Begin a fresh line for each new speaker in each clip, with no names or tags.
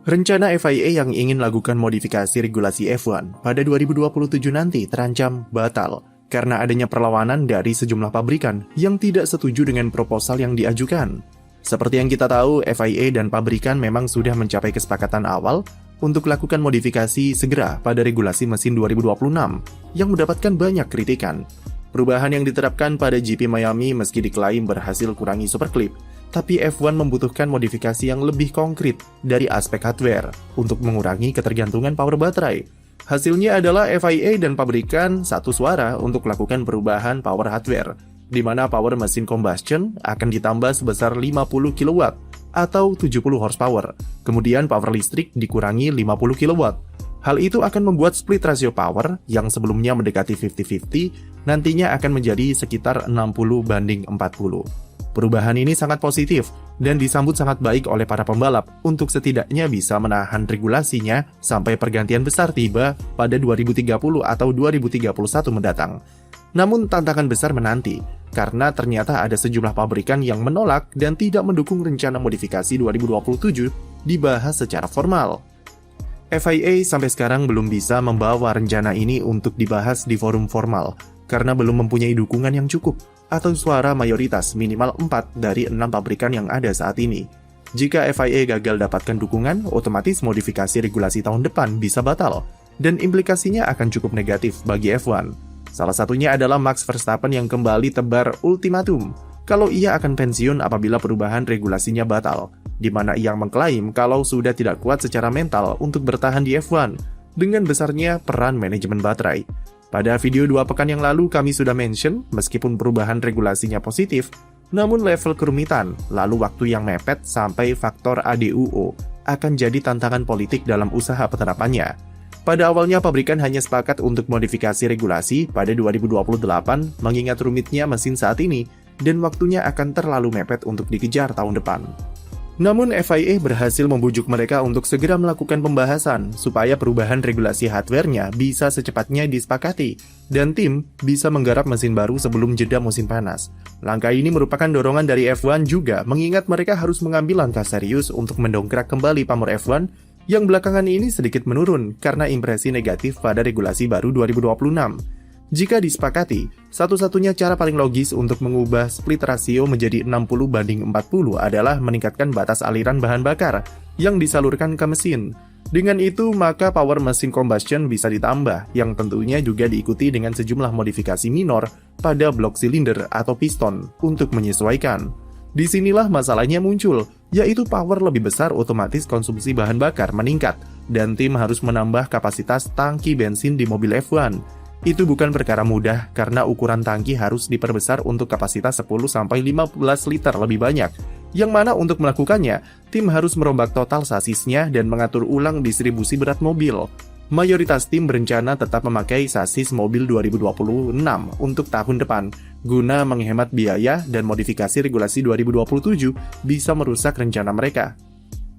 Rencana FIA yang ingin lakukan modifikasi regulasi F1 pada 2027 nanti terancam batal karena adanya perlawanan dari sejumlah pabrikan yang tidak setuju dengan proposal yang diajukan. Seperti yang kita tahu, FIA dan pabrikan memang sudah mencapai kesepakatan awal untuk lakukan modifikasi segera pada regulasi mesin 2026 yang mendapatkan banyak kritikan. Perubahan yang diterapkan pada GP Miami meski diklaim berhasil kurangi superclip, tapi F1 membutuhkan modifikasi yang lebih konkret dari aspek hardware untuk mengurangi ketergantungan power baterai. Hasilnya adalah FIA dan pabrikan satu suara untuk melakukan perubahan power hardware, di mana power mesin combustion akan ditambah sebesar 50 kW atau 70 horsepower. Kemudian power listrik dikurangi 50 kW. Hal itu akan membuat split ratio power yang sebelumnya mendekati 50-50 nantinya akan menjadi sekitar 60/40. Perubahan ini sangat positif dan disambut sangat baik oleh para pembalap untuk setidaknya bisa menahan regulasinya sampai pergantian besar tiba pada 2030 atau 2031 mendatang. Namun tantangan besar menanti, karena ternyata ada sejumlah pabrikan yang menolak dan tidak mendukung rencana modifikasi 2027 dibahas secara formal. FIA sampai sekarang belum bisa membawa rencana ini untuk dibahas di forum formal, karena belum mempunyai dukungan yang cukup atau suara mayoritas minimal 4 dari 6 pabrikan yang ada saat ini. Jika FIA gagal dapatkan dukungan, otomatis modifikasi regulasi tahun depan bisa batal, dan implikasinya akan cukup negatif bagi F1. Salah satunya adalah Max Verstappen yang kembali tebar ultimatum kalau ia akan pensiun apabila perubahan regulasinya batal, di mana ia mengklaim kalau sudah tidak kuat secara mental untuk bertahan di F1 dengan besarnya peran manajemen baterai. Pada video 2 pekan yang lalu kami sudah mention, meskipun perubahan regulasinya positif, namun level kerumitan, lalu waktu yang mepet sampai faktor ADUO akan jadi tantangan politik dalam usaha penerapannya. Pada awalnya pabrikan hanya sepakat untuk modifikasi regulasi pada 2028 mengingat rumitnya mesin saat ini dan waktunya akan terlalu mepet untuk dikejar tahun depan. Namun FIA berhasil membujuk mereka untuk segera melakukan pembahasan supaya perubahan regulasi hardware-nya bisa secepatnya disepakati dan tim bisa menggarap mesin baru sebelum jeda musim panas. Langkah ini merupakan dorongan dari F1 juga mengingat mereka harus mengambil langkah serius untuk mendongkrak kembali pamor F1 yang belakangan ini sedikit menurun karena impresi negatif pada regulasi baru 2026. Jika disepakati, satu-satunya cara paling logis untuk mengubah split ratio menjadi 60/40 adalah meningkatkan batas aliran bahan bakar yang disalurkan ke mesin. Dengan itu, maka power mesin combustion bisa ditambah, yang tentunya juga diikuti dengan sejumlah modifikasi minor pada blok silinder atau piston untuk menyesuaikan. Disinilah masalahnya muncul, yaitu power lebih besar otomatis konsumsi bahan bakar meningkat, dan tim harus menambah kapasitas tangki bensin di mobil F1. Itu bukan perkara mudah karena ukuran tangki harus diperbesar untuk kapasitas 10-15 liter lebih banyak, yang mana untuk melakukannya, tim harus merombak total sasisnya dan mengatur ulang distribusi berat mobil. Mayoritas tim berencana tetap memakai sasis mobil 2026 untuk tahun depan, guna menghemat biaya dan modifikasi regulasi 2027 bisa merusak rencana mereka.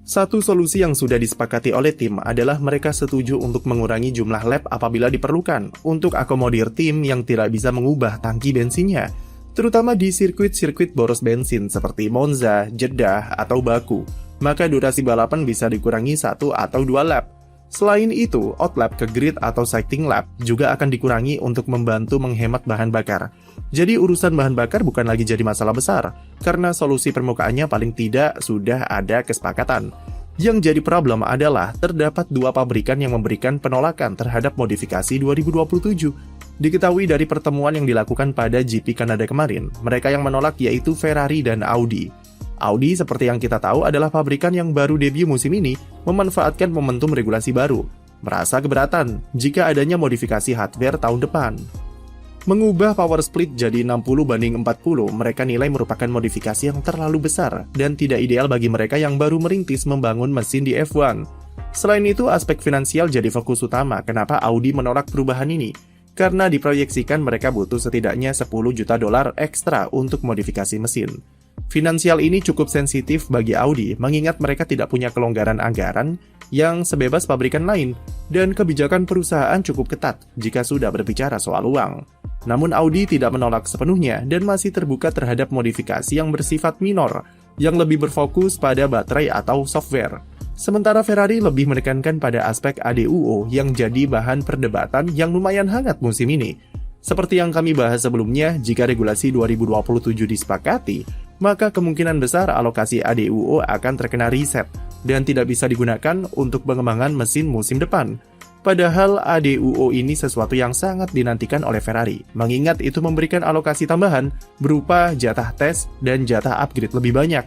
Satu solusi yang sudah disepakati oleh tim adalah mereka setuju untuk mengurangi jumlah lap apabila diperlukan untuk akomodir tim yang tidak bisa mengubah tangki bensinnya, terutama di sirkuit-sirkuit boros bensin seperti Monza, Jeddah, atau Baku. Maka durasi balapan bisa dikurangi 1 atau 2 lap. Selain itu, outlap ke grid atau sighting lap juga akan dikurangi untuk membantu menghemat bahan bakar. Jadi urusan bahan bakar bukan lagi jadi masalah besar, karena solusi permukaannya paling tidak sudah ada kesepakatan. Yang jadi problem adalah terdapat 2 pabrikan yang memberikan penolakan terhadap modifikasi 2027. Diketahui dari pertemuan yang dilakukan pada GP Kanada kemarin, mereka yang menolak yaitu Ferrari dan Audi. Audi seperti yang kita tahu adalah pabrikan yang baru debut musim ini memanfaatkan momentum regulasi baru, merasa keberatan jika adanya modifikasi hardware tahun depan. Mengubah power split jadi 60/40 mereka nilai merupakan modifikasi yang terlalu besar dan tidak ideal bagi mereka yang baru merintis membangun mesin di F1. Selain itu, aspek finansial jadi fokus utama kenapa Audi menolak perubahan ini, karena diproyeksikan mereka butuh setidaknya $10 juta ekstra untuk modifikasi mesin. Finansial ini cukup sensitif bagi Audi mengingat mereka tidak punya kelonggaran anggaran yang sebebas pabrikan lain dan kebijakan perusahaan cukup ketat jika sudah berbicara soal uang. Namun Audi tidak menolak sepenuhnya dan masih terbuka terhadap modifikasi yang bersifat minor yang lebih berfokus pada baterai atau software. Sementara Ferrari lebih menekankan pada aspek ADUO yang jadi bahan perdebatan yang lumayan hangat musim ini. Seperti yang kami bahas sebelumnya, jika regulasi 2027 disepakati, maka kemungkinan besar alokasi ADUO akan terkena reset dan tidak bisa digunakan untuk pengembangan mesin musim depan. Padahal ADUO ini sesuatu yang sangat dinantikan oleh Ferrari, mengingat itu memberikan alokasi tambahan berupa jatah tes dan jatah upgrade lebih banyak.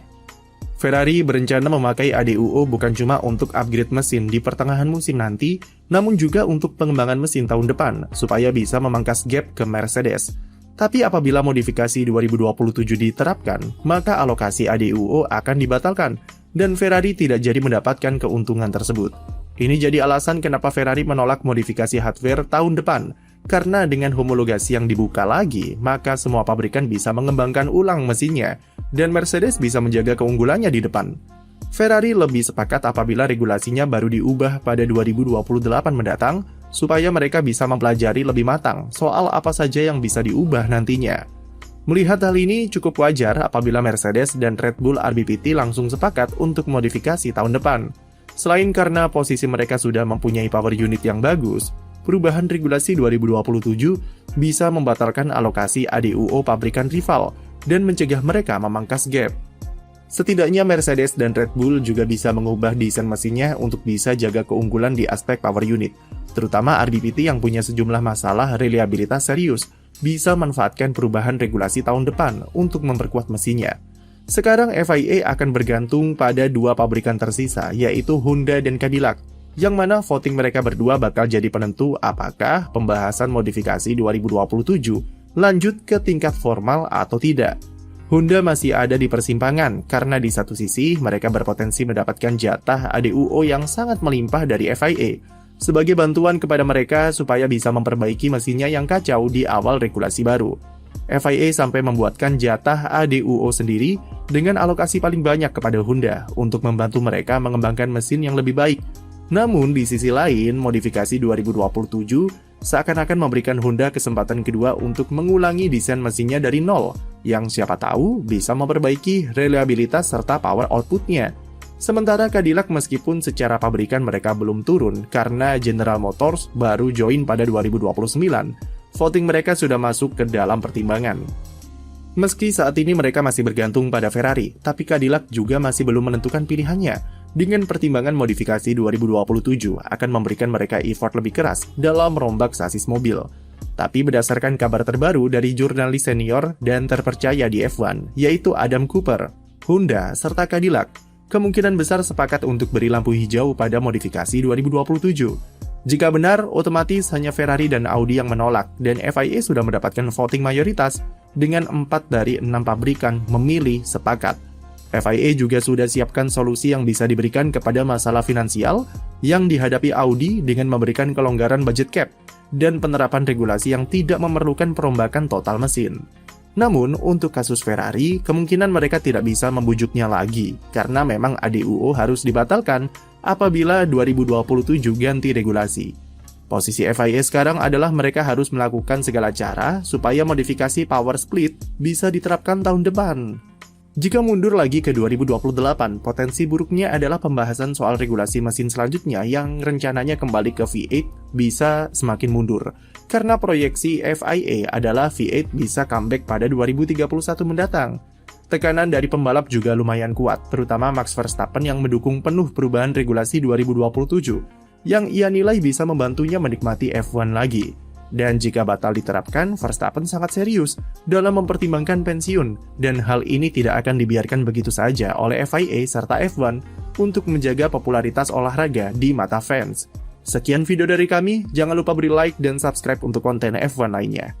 Ferrari berencana memakai ADUO bukan cuma untuk upgrade mesin di pertengahan musim nanti, namun juga untuk pengembangan mesin tahun depan, supaya bisa memangkas gap ke Mercedes. Tapi apabila modifikasi 2027 diterapkan, maka alokasi ADUO akan dibatalkan, dan Ferrari tidak jadi mendapatkan keuntungan tersebut. Ini jadi alasan kenapa Ferrari menolak modifikasi hardware tahun depan, karena dengan homologasi yang dibuka lagi, maka semua pabrikan bisa mengembangkan ulang mesinnya, dan Mercedes bisa menjaga keunggulannya di depan. Ferrari lebih sepakat apabila regulasinya baru diubah pada 2028 mendatang, supaya mereka bisa mempelajari lebih matang soal apa saja yang bisa diubah nantinya. Melihat hal ini cukup wajar apabila Mercedes dan Red Bull RBPT langsung sepakat untuk modifikasi tahun depan. Selain karena posisi mereka sudah mempunyai power unit yang bagus, perubahan regulasi 2027 bisa membatalkan alokasi ADUO pabrikan rival dan mencegah mereka memangkas gap. Setidaknya Mercedes dan Red Bull juga bisa mengubah desain mesinnya untuk bisa jaga keunggulan di aspek power unit, terutama RBPT yang punya sejumlah masalah reliabilitas serius, bisa manfaatkan perubahan regulasi tahun depan untuk memperkuat mesinnya. Sekarang FIA akan bergantung pada dua pabrikan tersisa, yaitu Honda dan Cadillac, yang mana voting mereka berdua bakal jadi penentu apakah pembahasan modifikasi 2027 lanjut ke tingkat formal atau tidak. Honda masih ada di persimpangan karena di satu sisi mereka berpotensi mendapatkan jatah ADUO yang sangat melimpah dari FIA sebagai bantuan kepada mereka supaya bisa memperbaiki mesinnya yang kacau di awal regulasi baru. FIA sampai membuatkan jatah ADUO sendiri dengan alokasi paling banyak kepada Honda untuk membantu mereka mengembangkan mesin yang lebih baik. Namun di sisi lain, modifikasi 2027 seakan-akan memberikan Honda kesempatan kedua untuk mengulangi desain mesinnya dari nol, yang siapa tahu bisa memperbaiki reliabilitas serta power outputnya. Sementara Cadillac meskipun secara pabrikan mereka belum turun karena General Motors baru join pada 2029, voting mereka sudah masuk ke dalam pertimbangan. Meski saat ini mereka masih bergantung pada Ferrari, tapi Cadillac juga masih belum menentukan pilihannya. Dengan pertimbangan modifikasi 2027 akan memberikan mereka effort lebih keras dalam merombak sasis mobil. Tapi berdasarkan kabar terbaru dari jurnalis senior dan terpercaya di F1, yaitu Adam Cooper, Honda serta Cadillac, kemungkinan besar sepakat untuk beri lampu hijau pada modifikasi 2027. Jika benar, otomatis hanya Ferrari dan Audi yang menolak, dan FIA sudah mendapatkan voting mayoritas dengan 4 dari 6 pabrikan memilih sepakat. FIA juga sudah siapkan solusi yang bisa diberikan kepada masalah finansial yang dihadapi Audi dengan memberikan kelonggaran budget cap dan penerapan regulasi yang tidak memerlukan perombakan total mesin. Namun, untuk kasus Ferrari, kemungkinan mereka tidak bisa membujuknya lagi karena memang ADUO harus dibatalkan apabila 2027 ganti regulasi. Posisi FIA sekarang adalah mereka harus melakukan segala cara supaya modifikasi power split bisa diterapkan tahun depan. Jika mundur lagi ke 2028, potensi buruknya adalah pembahasan soal regulasi mesin selanjutnya yang rencananya kembali ke V8 bisa semakin mundur. Karena proyeksi FIA adalah V8 bisa comeback pada 2031 mendatang. Tekanan dari pembalap juga lumayan kuat, terutama Max Verstappen yang mendukung penuh perubahan regulasi 2027, yang ia nilai bisa membantunya menikmati F1 lagi. Dan jika batal diterapkan, Verstappen sangat serius dalam mempertimbangkan pensiun, dan hal ini tidak akan dibiarkan begitu saja oleh FIA serta F1 untuk menjaga popularitas olahraga di mata fans. Sekian video dari kami, jangan lupa beri like dan subscribe untuk konten F1 lainnya.